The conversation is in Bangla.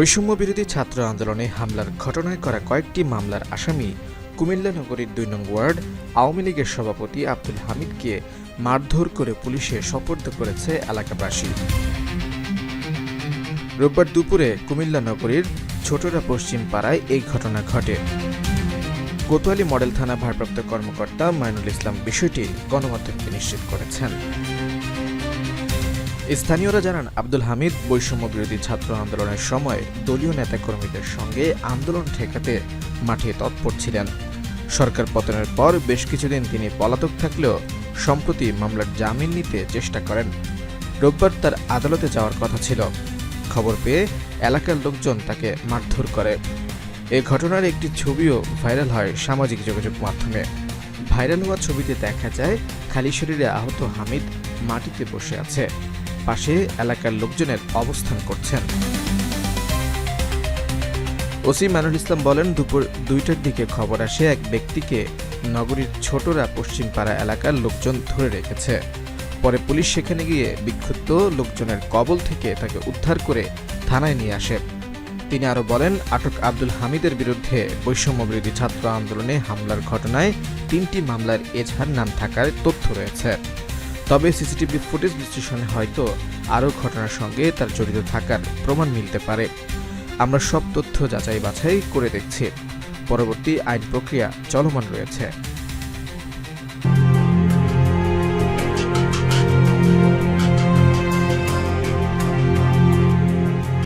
বৈষম্য বিরোধী ছাত্র আন্দোলনে হামলার ঘটনায় করা কয়েকটি মামলার আসামি কুমিল্লা নগরীর ২ নং ওয়ার্ড আওয়ামী লীগের সভাপতি আব্দুল হামিদকে মারধর করে পুলিশে সোপর্দ করেছে এলাকাবাসী। রোববার দুপুরে কুমিল্লা নগরীর ছোটরা পশ্চিম পাড়ায় এই ঘটনা ঘটে। কোতোয়ালি মডেল থানা ভারপ্রাপ্ত কর্মকর্তা মাইনুল ইসলাম বিষয়টি গণমাধ্যমকে নিশ্চিত করেছেন। স্থানীয়রা জানান, আব্দুল হামিদ বৈষম্য বিরোধী ছাত্র আন্দোলনের সময় দলীয় নেতাকর্মীদের সঙ্গে আন্দোলন ঠেকাতে মাঠে তৎপর ছিলেন। সরকার পতনের পর বেশ কিছুদিন তিনি পলাতক থাকলেও সম্প্রতি মামলার জামিন নিতে চেষ্টা করেন। রোববার তার আদালতে যাওয়ার কথা ছিল। খবর পেয়ে এলাকার লোকজন তাকে মারধর করে। এ ঘটনার একটি ছবিও ভাইরাল হয় সামাজিক যোগাযোগ মাধ্যমে। ভাইরাল হওয়া ছবিতে দেখা যায় খালি শরীরে আহত হামিদ মাটিতে বসে আছে, পাশে এলাকার লোকজনের অবস্থান করছেন। ওসি মাইনুল ইসলাম বলেন, দুপুর ২টার দিকে খবর আসে এক ব্যক্তিকে নগরীর ছোটরা পশ্চিম পাড়া এলাকার লোকজন ধরে রেখেছে। পরে পুলিশ সেখানে গিয়ে বিক্ষুব্ধ লোকজনের কবল থেকে তাকে উদ্ধার করে থানায় নিয়ে আসে। তিনি আরও বলেন, আটক আব্দুল হামিদের বিরুদ্ধে বৈষম্য বিরোধী ছাত্র আন্দোলনে হামলার ঘটনায় ৩টি মামলার এজাহার নাম থাকার তথ্য রয়েছে। তবে সিসিটিভি ফুটেজ বিশ্লেষণে হয়তো আরও ঘটনার সঙ্গে তার জড়িত থাকার প্রমাণ মিলতে পারে। আমরা সব তথ্য যাচাই বাছাই করে দেখছি। পরবর্তী আইন প্রক্রিয়া চলমান রয়েছে।